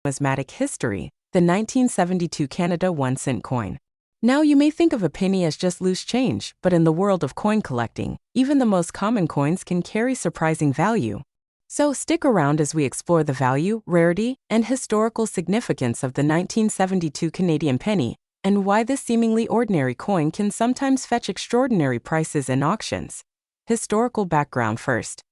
numismatic history, the 1972 Canada 1-cent coin. Now you may think of a penny as just loose change, but in the world of coin collecting, even the most common coins can carry surprising value. So stick around as we explore the value, rarity, and historical significance of the 1972 Canadian penny, and why this seemingly ordinary coin can sometimes fetch extraordinary prices in auctions. Historical background first.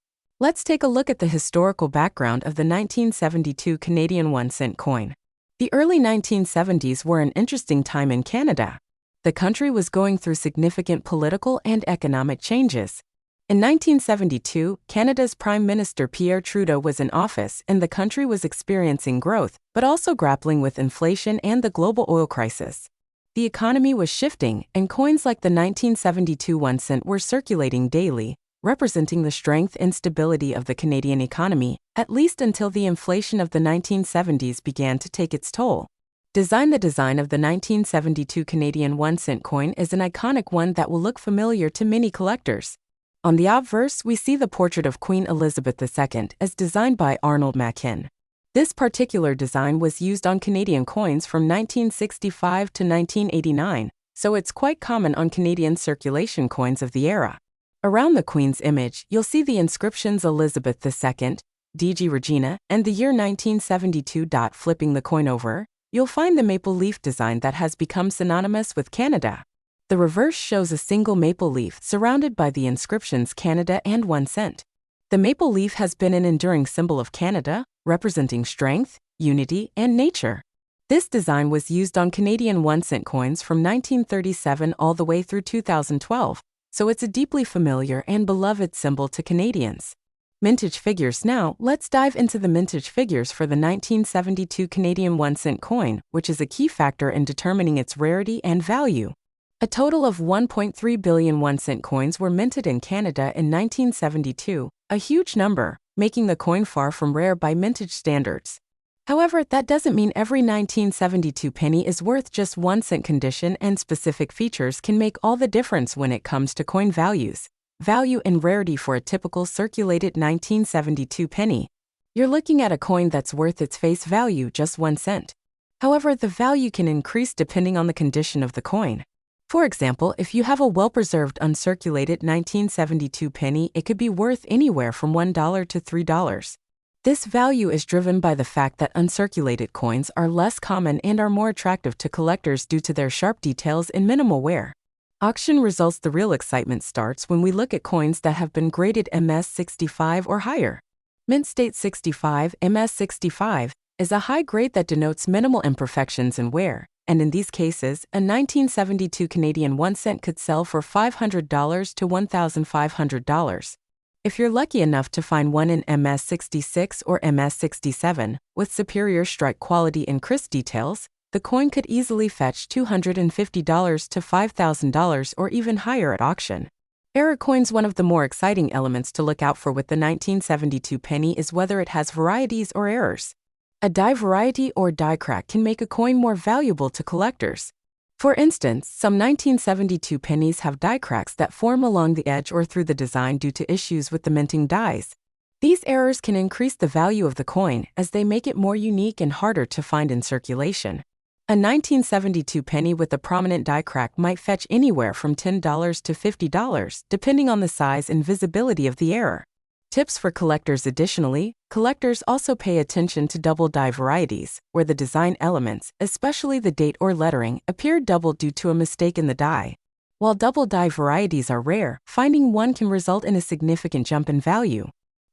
Let's take a look at the historical background of the 1972 Canadian 1-cent coin. The early 1970s were an interesting time in Canada. The country was going through significant political and economic changes. In 1972, Canada's Prime Minister Pierre Trudeau was in office and the country was experiencing growth, but also grappling with inflation and the global oil crisis. The economy was shifting, and coins like the 1972 1-cent were circulating daily, representing the strength and stability of the Canadian economy, at least until the inflation of the 1970s began to take its toll. The design of the 1972 Canadian 1-cent coin is an iconic one that will look familiar to many collectors. On the obverse, we see the portrait of Queen Elizabeth II as designed by Arnold Machin. This particular design was used on Canadian coins from 1965 to 1989, so it's quite common on Canadian circulation coins of the era. Around the Queen's image, you'll see the inscriptions Elizabeth II, DG Regina, and the year 1972. Flipping the coin over, you'll find the maple leaf design that has become synonymous with Canada. The reverse shows a single maple leaf surrounded by the inscriptions Canada and 1 cent. The maple leaf has been an enduring symbol of Canada, representing strength, unity, and nature. This design was used on Canadian 1-cent coins from 1937 all the way through 2012, so it's a deeply familiar and beloved symbol to Canadians. Mintage figures. Now, let's dive into the mintage figures for the 1972 Canadian 1-cent coin, which is a key factor in determining its rarity and value. A total of 1.3 billion 1-cent coins were minted in Canada in 1972, a huge number, making the coin far from rare by mintage standards. However, that doesn't mean every 1972 penny is worth just 1 cent. Condition and specific features can make all the difference when it comes to coin values. Value and rarity for a typical circulated 1972 penny. You're looking at a coin that's worth its face value, just 1 cent. However, the value can increase depending on the condition of the coin. For example, if you have a well-preserved uncirculated 1972 penny, it could be worth anywhere from $1 to $3. This value is driven by the fact that uncirculated coins are less common and are more attractive to collectors due to their sharp details and minimal wear. Auction results. The real excitement starts when we look at coins that have been graded MS65 or higher. Mint State 65, MS65, is a high grade that denotes minimal imperfections in wear, and in these cases, a 1972 Canadian 1 cent could sell for $500 to $1,500. If you're lucky enough to find one in MS66 or MS67, with superior strike quality and crisp details, the coin could easily fetch $250 to $5,000 or even higher at auction. Error coins. One of the more exciting elements to look out for with the 1972 penny is whether it has varieties or errors. A die variety or die crack can make a coin more valuable to collectors. For instance, some 1972 pennies have die cracks that form along the edge or through the design due to issues with the minting dies. These errors can increase the value of the coin as they make it more unique and harder to find in circulation. A 1972 penny with a prominent die crack might fetch anywhere from $10 to $50, depending on the size and visibility of the error. Tips for collectors. Additionally, collectors also pay attention to double die varieties, where the design elements, especially the date or lettering, appear double due to a mistake in the die. While double die varieties are rare, finding one can result in a significant jump in value.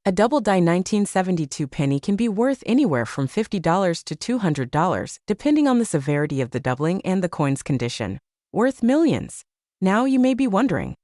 A double die 1972 penny can be worth anywhere from $50 to $200, depending on the severity of the doubling and the coin's condition. Worth millions. Now you may be wondering,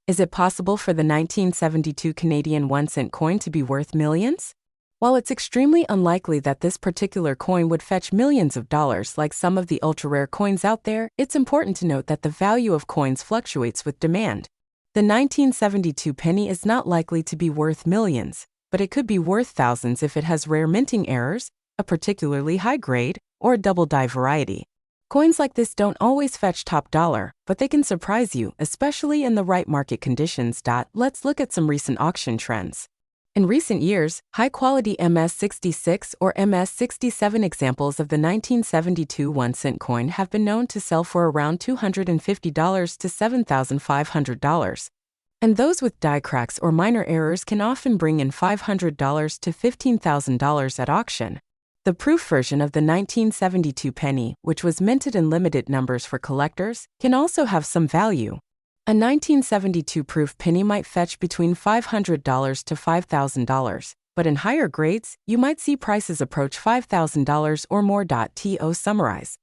is it possible for the 1972 Canadian 1 cent coin to be worth millions? While it's extremely unlikely that this particular coin would fetch millions of dollars like some of the ultra-rare coins out there, it's important to note that the value of coins fluctuates with demand. The 1972 penny is not likely to be worth millions, but it could be worth thousands if it has rare minting errors, a particularly high grade, or a double die variety. Coins like this don't always fetch top dollar, but they can surprise you, especially in the right market conditions. Let's look at some recent auction trends. In recent years, high-quality MS-66 or MS-67 examples of the 1972 1-cent coin have been known to sell for around $250 to $7,500. And those with die cracks or minor errors can often bring in $500 to $15,000 at auction. The proof version of the 1972 penny, which was minted in limited numbers for collectors, can also have some value. A 1972 proof penny might fetch between $500 to $5,000, but in higher grades, you might see prices approach $5,000 or more. To summarize,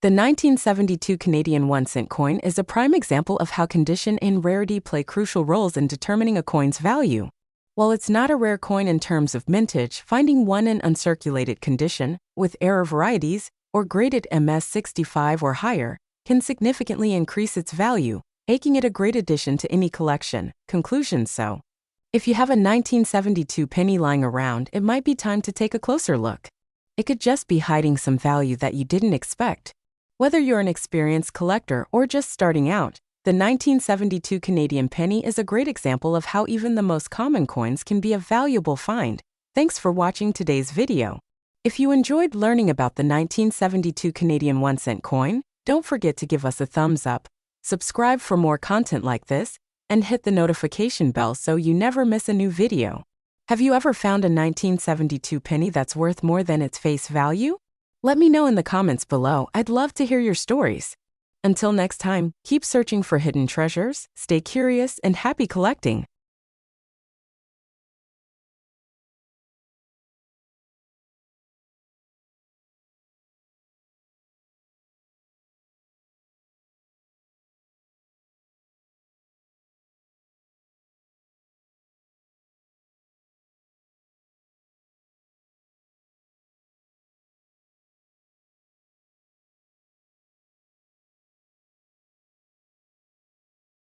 the 1972 Canadian 1-cent coin is a prime example of how condition and rarity play crucial roles in determining a coin's value. While it's not a rare coin in terms of mintage, finding one in uncirculated condition, with error varieties, or graded MS-65 or higher, can significantly increase its value, making it a great addition to any collection. Conclusion: so, if you have a 1972 penny lying around, it might be time to take a closer look. It could just be hiding some value that you didn't expect. Whether you're an experienced collector or just starting out, the 1972 Canadian penny is a great example of how even the most common coins can be a valuable find. Thanks for watching today's video. If you enjoyed learning about the 1972 Canadian 1-cent coin, don't forget to give us a thumbs up, subscribe for more content like this, and hit the notification bell so you never miss a new video. Have you ever found a 1972 penny that's worth more than its face value? Let me know in the comments below. I'd love to hear your stories. Until next time, keep searching for hidden treasures, stay curious, and happy collecting.